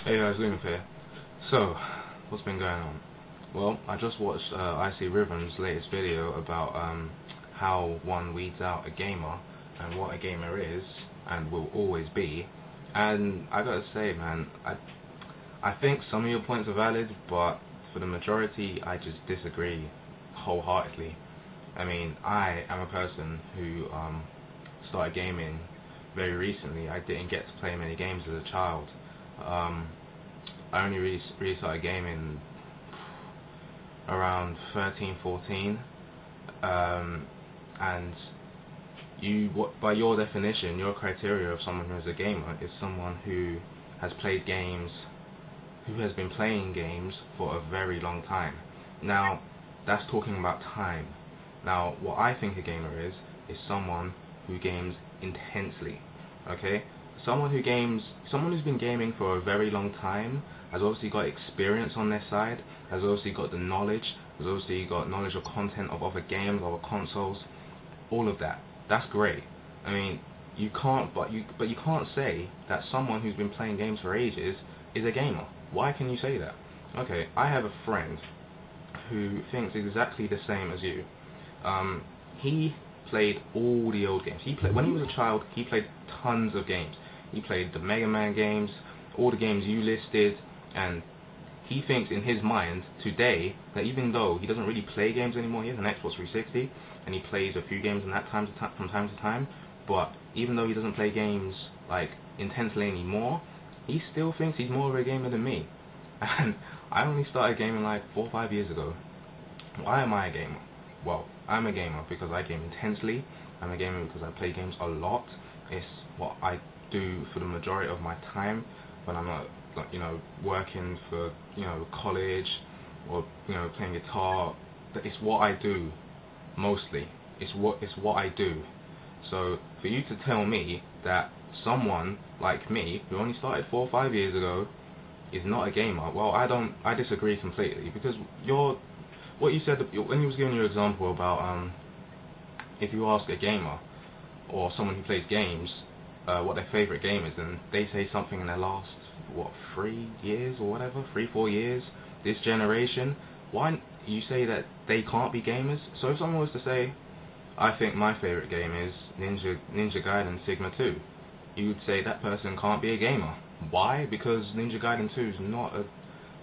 Hey guys, Luke here. So, what's been going on? Well, I just watched IcyRhythms' latest video about how one weeds out a gamer and what a gamer is and will always be. And I gotta say, man, I think some of your points are valid, but for the majority, I just disagree wholeheartedly. I mean, I am a person who started gaming very recently. I didn't get to play many games as a child. I only really started gaming around 13, 14, and by your definition, your criteria of someone who is a gamer is someone who has played games, who has been playing games for a very long time. Now, that's talking about time. Now, what I think a gamer is someone who games intensely. Okay? Someone who's been gaming for a very long time, has obviously got experience on their side, has obviously got the knowledge, has obviously got knowledge of content of other games, other consoles, all of that. That's great. I mean, you can't say that someone who's been playing games for ages is a gamer. Why can you say that? Okay, I have a friend who thinks exactly the same as you. He played all the old games. When he was a child, he played tons of games. He played the Mega Man games, all the games you listed, and he thinks in his mind today that even though he doesn't really play games anymore, he has an Xbox 360 and he plays a few games from time to time, but even though he doesn't play games like intensely anymore, he still thinks he's more of a gamer than me. And I only started gaming like 4 or 5 years ago. Why am I a gamer? Well, I'm a gamer because I game intensely. I'm a gamer because I play games a lot. It's what I do for the majority of my time when I'm not, working for, college or, playing guitar. It's what I do mostly. It's what I do. So for you to tell me that someone like me who only started 4 or 5 years ago is not a gamer, well, I disagree completely, because what you said when you was giving your example about if you ask a gamer or someone who plays games what their favorite game is, and they say something in their last 3 years or whatever, 3-4 years, this generation, why you say that they can't be gamers? So if someone was to say, I think my favorite game is Ninja Gaiden Sigma 2, you would say that person can't be a gamer. Why? Because Ninja Gaiden 2 is not a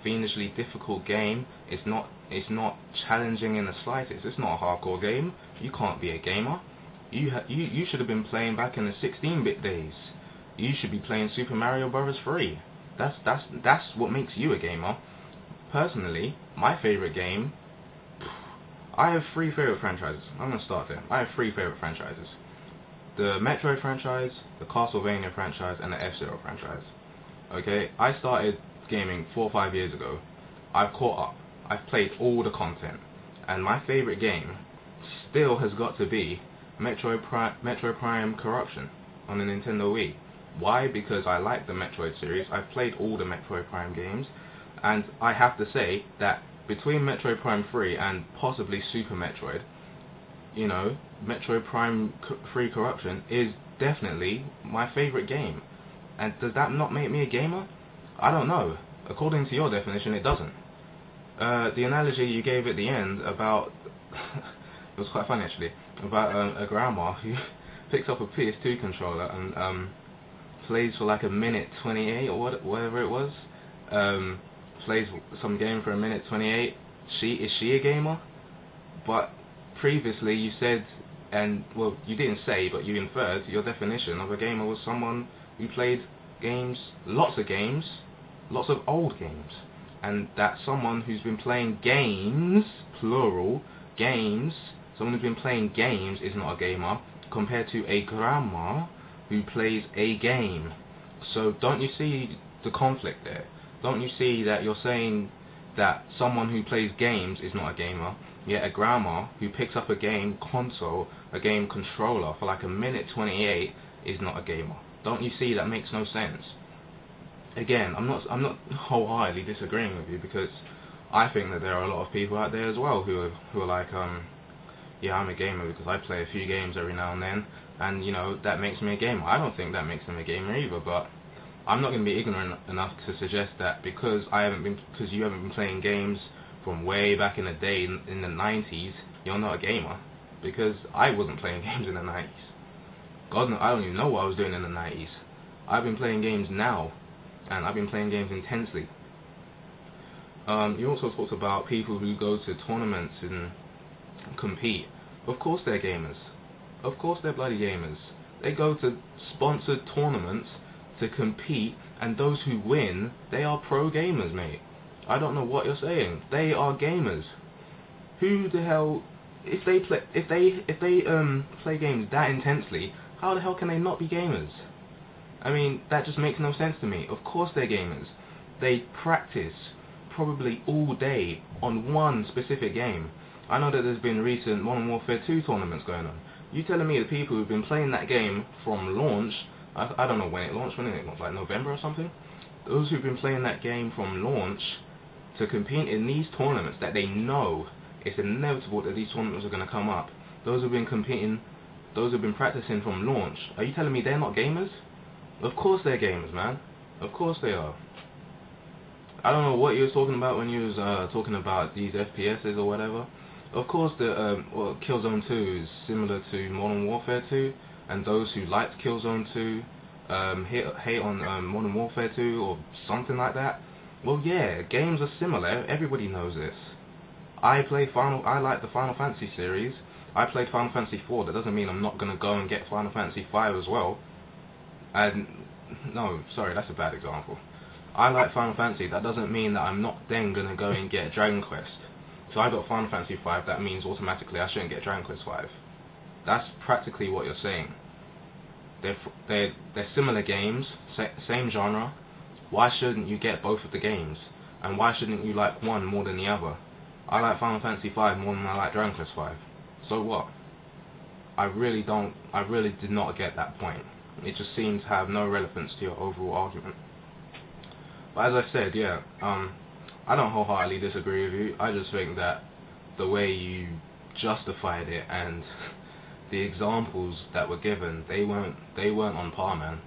fiendishly difficult game. It's not challenging in the slightest. It's not a hardcore game. You can't be a gamer. You should have been playing back in the 16-bit days. You should be playing Super Mario Bros. 3. That's what makes you a gamer. Personally, my favorite game, I have 3 favorite franchises. I'm gonna start there. I have 3 favorite franchises: the Metroid franchise, the Castlevania franchise, and the F-Zero franchise. Okay, I started gaming 4 or 5 years ago. I've caught up. I've played all the content, and my favorite game still has got to be Metroid Prime Corruption on the Nintendo Wii. Why? Because I like the Metroid series. I've played all the Metroid Prime games, and I have to say that between Metroid Prime 3 and possibly Super Metroid, Metroid Prime 3 Corruption is definitely my favorite game. And does that not make me a gamer? I don't know. According to your definition, it doesn't. The analogy you gave at the end about it was quite funny actually, about a grandma who picks up a PS2 controller and plays for like a minute 28 or whatever it was. Plays some game for a minute 28. Is she a gamer? But previously you said, and well, you didn't say, but you inferred your definition of a gamer was someone who played games, lots of old games, and that someone who's been playing games, plural, games, someone who's been playing games is not a gamer, compared to a grandma who plays a game. So don't you see the conflict there? Don't you see that you're saying that someone who plays games is not a gamer, yet a grandma who picks up a game console, a game controller for like a minute 28 is not a gamer? Don't you see that makes no sense? Again, I'm not wholeheartedly disagreeing with you, because I think that there are a lot of people out there as well who are like, yeah, I'm a gamer because I play a few games every now and then, and that makes me a gamer. I don't think that makes them a gamer either, but I'm not going to be ignorant enough to suggest that because you haven't been playing games from way back in the day in the 90s, you're not a gamer. Because I wasn't playing games in the 90s. God, no, I don't even know what I was doing in the 90s. I've been playing games now, and I've been playing games intensely. You also talked about people who go to tournaments and compete. Of course they're gamers. Of course they're bloody gamers. They go to sponsored tournaments to compete, and those who win, they are pro gamers, mate. I don't know what you're saying. They are gamers. Who the hell, if they play games that intensely, how the hell can they not be gamers? I mean, that just makes no sense to me. Of course they're gamers. They practice probably all day on one specific game. I know that there's been recent Modern Warfare 2 tournaments going on. You telling me the people who've been playing that game from launch, I don't know when it launched, when it launched, like November or something? Those who've been playing that game from launch to compete in these tournaments that they know it's inevitable that these tournaments are going to come up. Those who've been competing, those who've been practicing from launch, are you telling me they're not gamers? Of course they're gamers, man. Of course they are. I don't know what you was talking about when you was talking about these FPSs or whatever. Of course, well, Killzone 2 is similar to Modern Warfare 2, and those who liked Killzone 2 hate on Modern Warfare 2 or something like that. Well, yeah, games are similar. Everybody knows this. I like the Final Fantasy series. I played Final Fantasy 4. That doesn't mean I'm not gonna go and get Final Fantasy 5 as well. And no, sorry, that's a bad example. I like Final Fantasy. That doesn't mean that I'm not then gonna go and get Dragon Quest. So I got Final Fantasy 5. That means automatically I shouldn't get Dragon Quest 5. That's practically what you're saying. They're similar games, same genre. Why shouldn't you get both of the games? And why shouldn't you like one more than the other? I like Final Fantasy 5 more than I like Dragon Quest 5. So what? I really did not get that point. It just seems to have no relevance to your overall argument. But as I said, yeah, I don't wholeheartedly disagree with you. I just think that the way you justified it and the examples that were given, they weren't on par, man.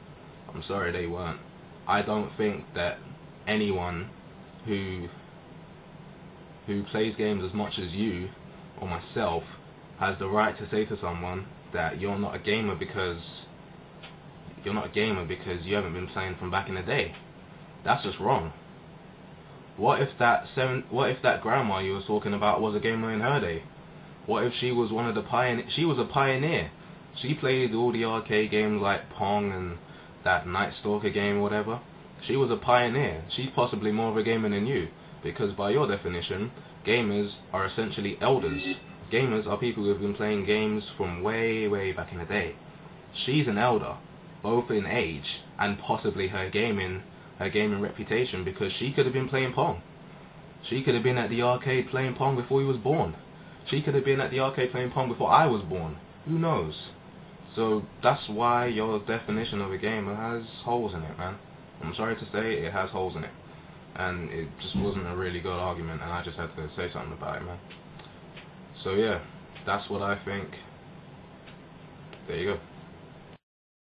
I'm sorry, they weren't. I don't think that anyone who plays games as much as you or myself has the right to say to someone that you're not a gamer because you haven't been playing from back in the day. That's just wrong. What if that grandma you were talking about was a gamer in her day? What if she was one of the she was a pioneer. She played all the arcade games like Pong and that Night Stalker game or whatever. She was a pioneer. She's possibly more of a gamer than you, because by your definition, gamers are essentially elders. Gamers are people who have been playing games from way back in the day. She's an elder, both in age and possibly her gaming reputation, because she could have been playing Pong. She could have been at the arcade playing Pong before he was born. She could have been at the arcade playing Pong before I was born. Who knows? So that's why your definition of a gamer has holes in it, man. I'm sorry to say it has holes in it. And it just wasn't a really good argument, and I just had to say something about it, man. So yeah, that's what I think. There you go.